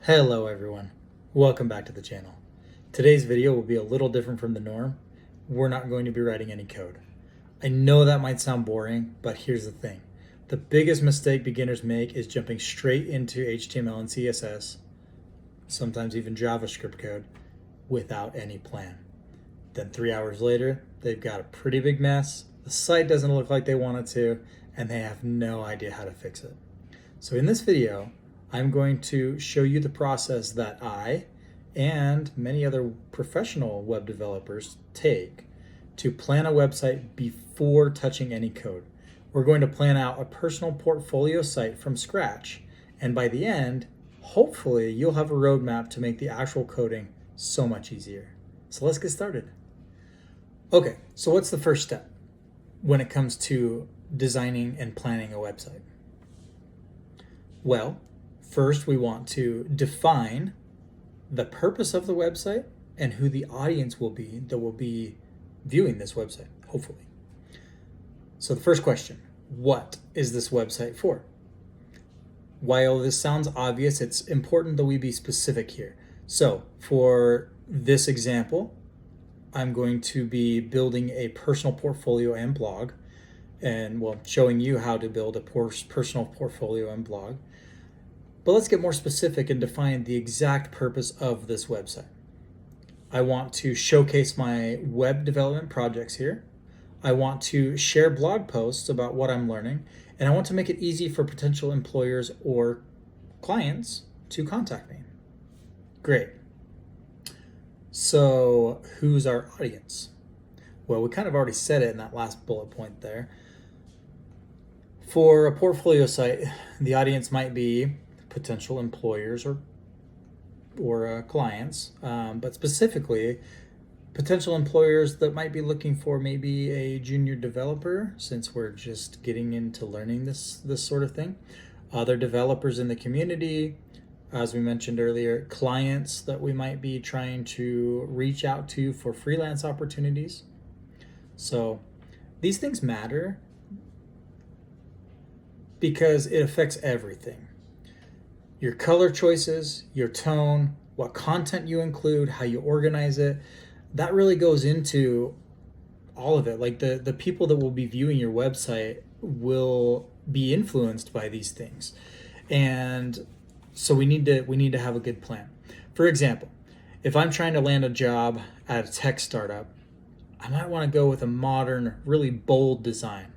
Hello everyone, welcome back to the channel. Today's video will be a little different from the norm. We're not going to be writing any code. I know that might sound boring, but here's the thing. The biggest mistake beginners make is jumping straight into HTML and CSS, sometimes even JavaScript code, without any plan. Then 3 hours later, they've got a pretty big mess, the site doesn't look like they want it to, and they have no idea how to fix it. So in this video, I'm going to show you the process that I and many other professional web developers take to plan a website before touching any code. We're going to plan out a personal portfolio site from scratch, and by the end, hopefully you'll have a roadmap to make the actual coding so much easier. So let's get started. Okay, so what's the first step when it comes to designing and planning a website? Well, first, we want to define the purpose of the website and who the audience will be that will be viewing this website, hopefully. So the first question, what is this website for? While this sounds obvious, it's important that we be specific here. So for this example, I'm going to be building a personal portfolio and blog, and showing you how to build a personal portfolio and blog. But let's get more specific and define the exact purpose of this website. I want to showcase my web development projects here. I want to share blog posts about what I'm learning, and I want to make it easy for potential employers or clients to contact me. Great. So who's our audience? Well, we kind of already said it in that last bullet point there. For a portfolio site, the audience might be potential employers or clients, but specifically potential employers that might be looking for maybe a junior developer, since we're just getting into learning this sort of thing. Other developers in the community, as we mentioned earlier, clients that we might be trying to reach out to for freelance opportunities. So these things matter because it affects everything. Your color choices, your tone, what content you include, how you organize it, that really goes into all of it. Like the people that will be viewing your website will be influenced by these things. And so we need to have a good plan. For example, if I'm trying to land a job at a tech startup, I might want to go with a modern, really bold design.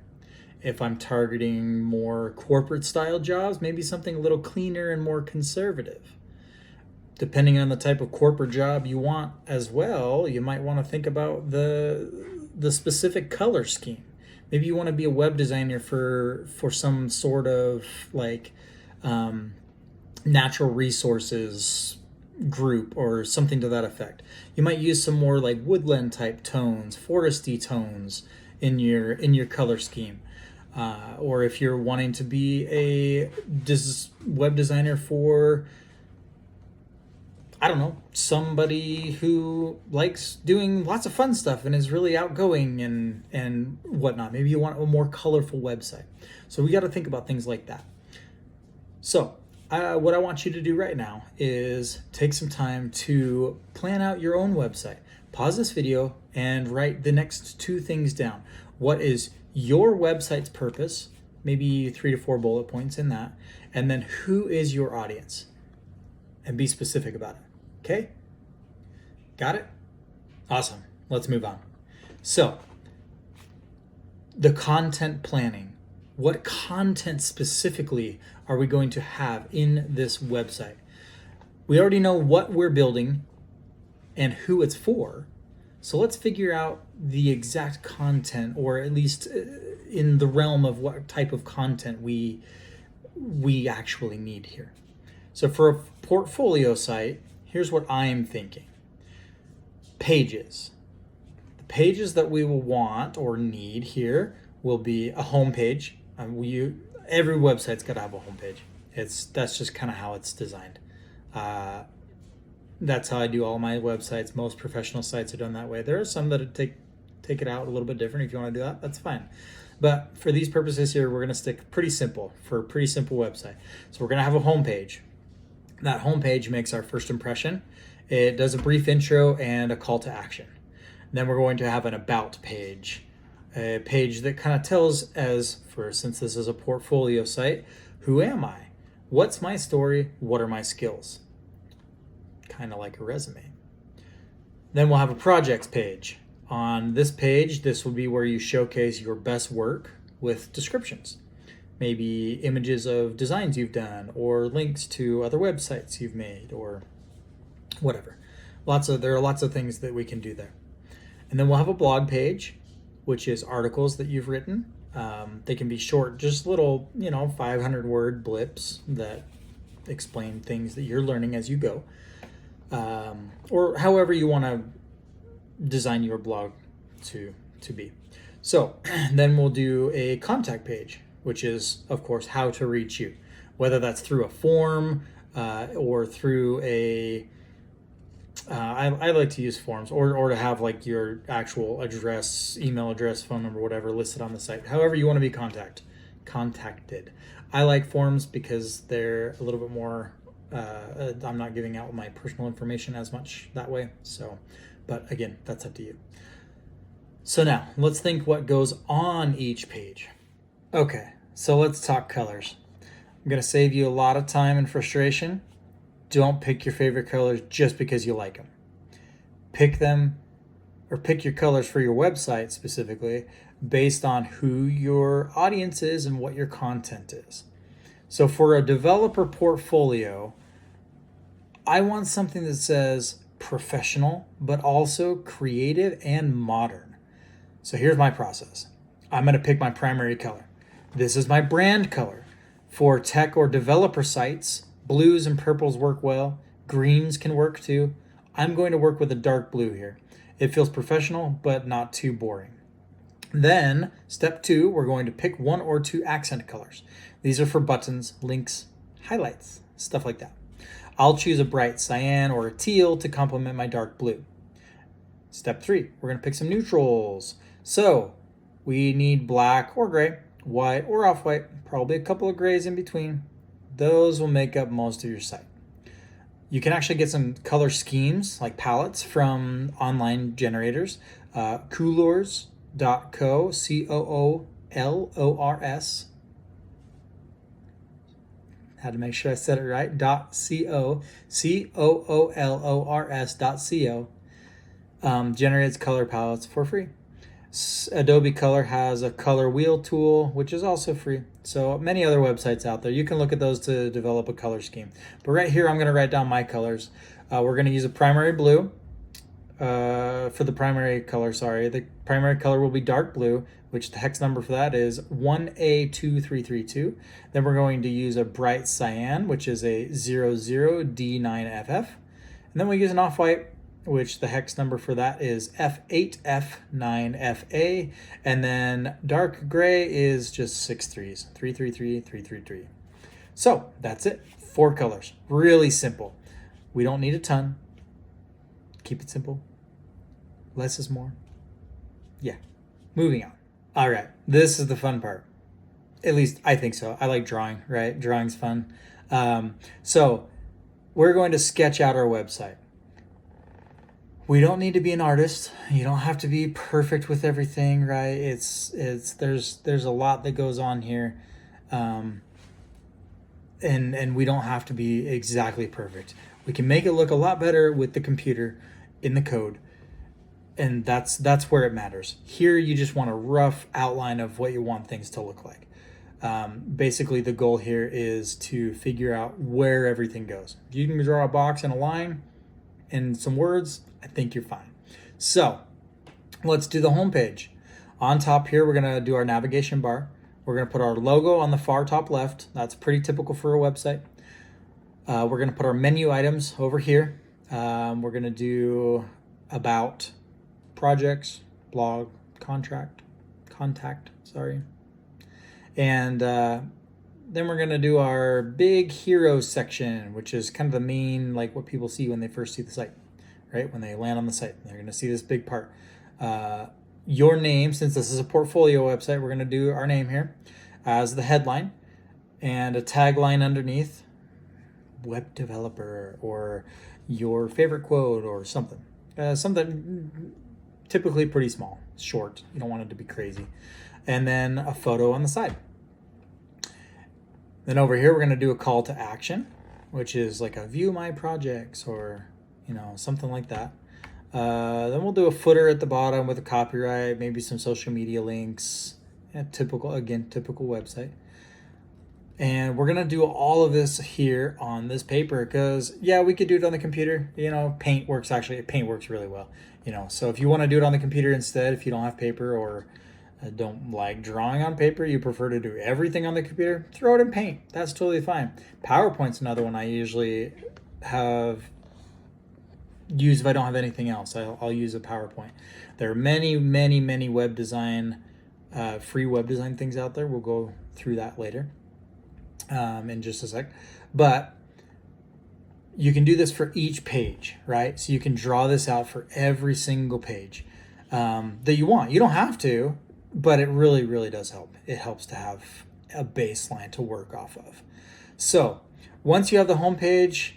If I'm targeting more corporate style jobs, maybe something a little cleaner and more conservative. Depending on the type of corporate job you want as well, you might want to think about the specific color scheme. Maybe you want to be a web designer for some sort of like natural resources group or something to that effect. You might use some more like woodland type tones, foresty tones in your color scheme. Or if you're wanting to be a web designer for, I don't know, somebody who likes doing lots of fun stuff and is really outgoing and whatnot. Maybe you want a more colorful website. So we got to think about things like that. So what I want you to do right now is take some time to plan out your own website. Pause this video and write the next two things down. What is your website's purpose, maybe 3 to 4 bullet points in that, and then who is your audience, and be specific about it. Okay? Got it? Awesome. Let's move on. So, the content planning. What content specifically are we going to have in this website? We already know what we're building and who it's for. So let's figure out the exact content, or at least in the realm of what type of content we actually need here. So for a portfolio site, here's what I'm thinking. Pages. The pages that we will want or need here will be a home page. Every website's got to have a home page. That's just kind of how it's designed. That's how I do all my websites. Most professional sites are done that way. There are some that take it out a little bit different. If you want to do that, that's fine. But for these purposes here, we're going to stick pretty simple for a pretty simple website. So we're going to have a home page. That homepage makes our first impression. It does a brief intro and a call to action. Then we're going to have an about page, a page that kind of tells, since this is a portfolio site, who am I? What's my story? What are my skills? Kind of like a resume. Then we'll have a projects page. On this page, this will be where you showcase your best work with descriptions. Maybe images of designs you've done, or links to other websites you've made, or whatever. There are lots of things that we can do there. And then we'll have a blog page, which is articles that you've written. They can be short, just little, 500-word blips that explain things that you're learning as you go, or however you want to design your blog to be. So then we'll do a contact page, which is, of course, how to reach you, whether that's through a form or through a I like to use forms, or to have like your actual address, email address, phone number, whatever listed on the site. However you want to be contacted. I like forms because they're a little bit more. I'm not giving out my personal information as much that way. So, but again, that's up to you. So now let's think what goes on each page. Okay, so let's talk colors. I'm gonna save you a lot of time and frustration. Don't pick your favorite colors just because you like them. Pick them, or pick your colors for your website specifically based on who your audience is and what your content is. So for a developer portfolio, I want something that says professional, but also creative and modern. So here's my process. I'm going to pick my primary color. This is my brand color. For tech or developer sites, blues and purples work well. Greens can work too. I'm going to work with a dark blue here. It feels professional, but not too boring. Then, step 2, we're going to pick 1 or 2 accent colors. These are for buttons, links, highlights, stuff like that. I'll choose a bright cyan or a teal to complement my dark blue. Step 3, we're going to pick some neutrals. So, we need black or gray, white or off-white, probably a couple of grays in between. Those will make up most of your site. You can actually get some color schemes, like palettes, from online generators. Coolors.co, COOLORS. Had to make sure I said it right. .co, COOLORS.co. Generates color palettes for free. Adobe Color has a color wheel tool, which is also free. So many other websites out there. You can look at those to develop a color scheme. But right here, I'm going to write down my colors. We're going to use a primary blue for the primary color, The primary color will be dark blue, which the hex number for that is 1A2332. Then we're going to use a bright cyan, which is a 00D9FF. And then we use an off-white, which the hex number for that is F8F9FA, and then dark gray is just 6 threes, 333. So that's it, 4 colors, really simple. We don't need a ton. Keep it simple. Less is more. Yeah, moving on. All right, this is the fun part. At least I think so. I like drawing, right? Drawing's fun. So we're going to sketch out our website. We don't need to be an artist. You don't have to be perfect with everything, right? There's a lot that goes on here, and we don't have to be exactly perfect. We can make it look a lot better with the computer in the code, and that's where it matters. Here, you just want a rough outline of what you want things to look like. Basically, the goal here is to figure out where everything goes. If you can draw a box and a line and some words, I think you're fine. So let's do the home page. On top here, we're going to do our navigation bar. We're going to put our logo on the far top left. That's pretty typical for a website. We're going to put our menu items over here. We're going to do about, projects, blog, contact, and then we're going to do our big hero section, which is kind of the main, like what people see when they first see the site, right? When they land on the site, they're going to see this big part. Your name, since this is a portfolio website, we're going to do our name here as the headline and a tagline underneath. web developer or your favorite quote or something. Something typically pretty small, short. You don't want it to be crazy. And then a photo on the side. Then over here, we're going to do a call to action, which is like a view my projects or, something like that. Then we'll do a footer at the bottom with a copyright, maybe some social media links. Typical website. And we're going to do all of this here on this paper because, we could do it on the computer. Paint works really well. So if you want to do it on the computer instead, if you don't have paper or don't like drawing on paper, you prefer to do everything on the computer, throw it in Paint. That's totally fine. PowerPoint's another one I usually have used if I don't have anything else. I'll use a PowerPoint. There are many, many, many web design, free web design things out there. We'll go through that later in just a sec. But you can do this for each page, right? So you can draw this out for every single page that you want. You don't have to, but it really, really does help. It helps to have a baseline to work off of. So once you have the home page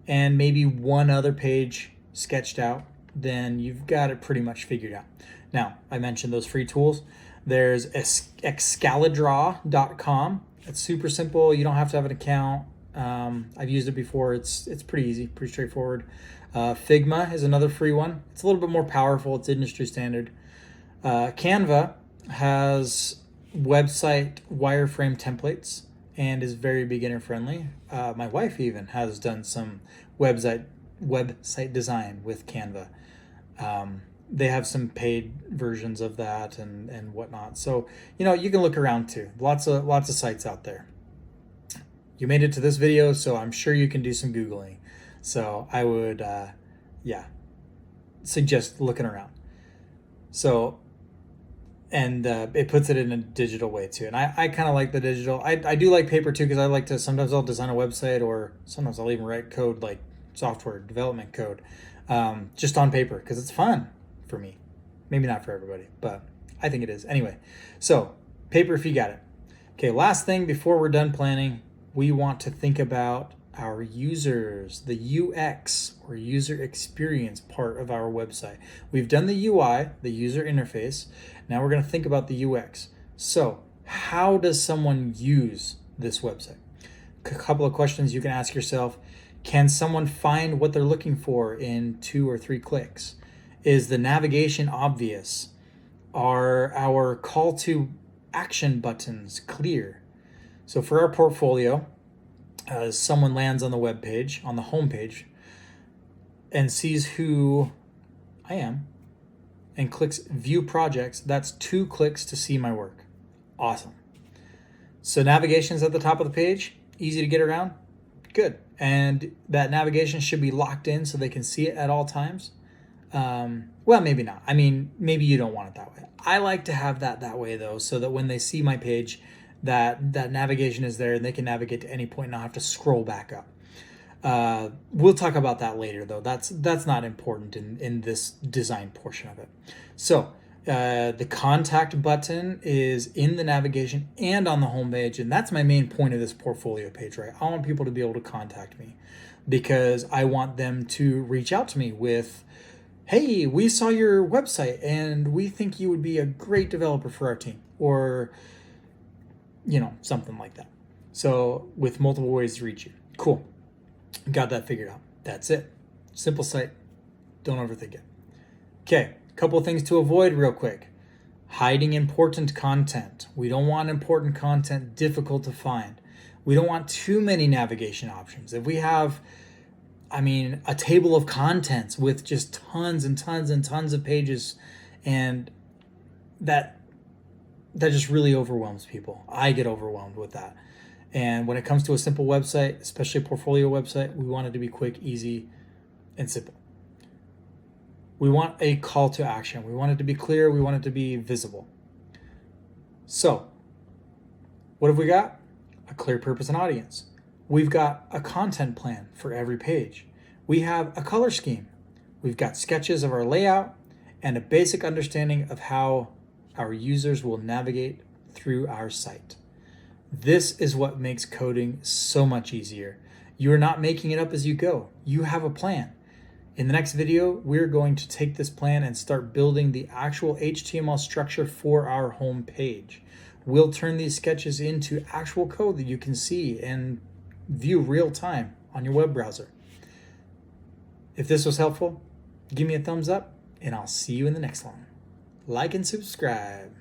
and maybe one other page sketched out, then you've got it pretty much figured out. Now, I mentioned those free tools. There's excalidraw.com. It's super simple. You don't have to have an account. I've used it before. It's pretty easy, pretty straightforward. Figma is another free one. It's a little bit more powerful. It's industry standard. Canva has website wireframe templates and is very beginner friendly. My wife even has done some website design with Canva. They have some paid versions of that and whatnot. So, you can look around too. Lots of sites out there. You made it to this video, so I'm sure you can do some Googling. So I would, suggest looking around. So, and it puts it in a digital way too. And I kind of like the digital. I do like paper too because I like to, sometimes I'll design a website or sometimes I'll even write code like software development code just on paper because it's fun for me. Maybe not for everybody, but I think it is. Anyway, so paper if you got it. Okay, last thing before we're done planning, we want to think about our users, the UX or user experience part of our website. We've done the UI, the user interface. Now we're going to think about the UX. So how does someone use this website? A couple of questions you can ask yourself. Can someone find what they're looking for in 2 or 3 clicks? Is the navigation obvious? Are our call to action buttons clear? So for our portfolio, someone lands on the web page, on the home page, and sees who I am and clicks view projects, that's 2 clicks to see my work. Awesome. So navigation's at the top of the page, easy to get around, good. And that navigation should be locked in so they can see it at all times. Well, maybe not. I mean, maybe you don't want it that way. I like to have that way though, so that when they see my page, that navigation is there and they can navigate to any point and not have to scroll back up. We'll talk about that later though. That's not important in this design portion of it. So the contact button is in the navigation and on the home page, and that's my main point of this portfolio page, right? I want people to be able to contact me because I want them to reach out to me with, hey, we saw your website and we think you would be a great developer for our team, or something like that. So with multiple ways to reach you. Cool. Got that figured out. That's it. Simple site. Don't overthink it. Okay. A couple of things to avoid real quick. Hiding important content. We don't want important content difficult to find. We don't want too many navigation options. If we have, a table of contents with just tons and tons and tons of pages, and that just really overwhelms people. I get overwhelmed with that. And when it comes to a simple website, especially a portfolio website, we want it to be quick, easy, and simple. We want a call to action. We want it to be clear. We want it to be visible. So, what have we got? A clear purpose and audience. We've got a content plan for every page. We have a color scheme. We've got sketches of our layout and a basic understanding of how our users will navigate through our site. This is what makes coding so much easier. You're not making it up as you go. You have a plan. In the next video, we're going to take this plan and start building the actual HTML structure for our home page. We'll turn these sketches into actual code that you can see and view real time on your web browser. If this was helpful, give me a thumbs up, and I'll see you in the next one. Like and subscribe.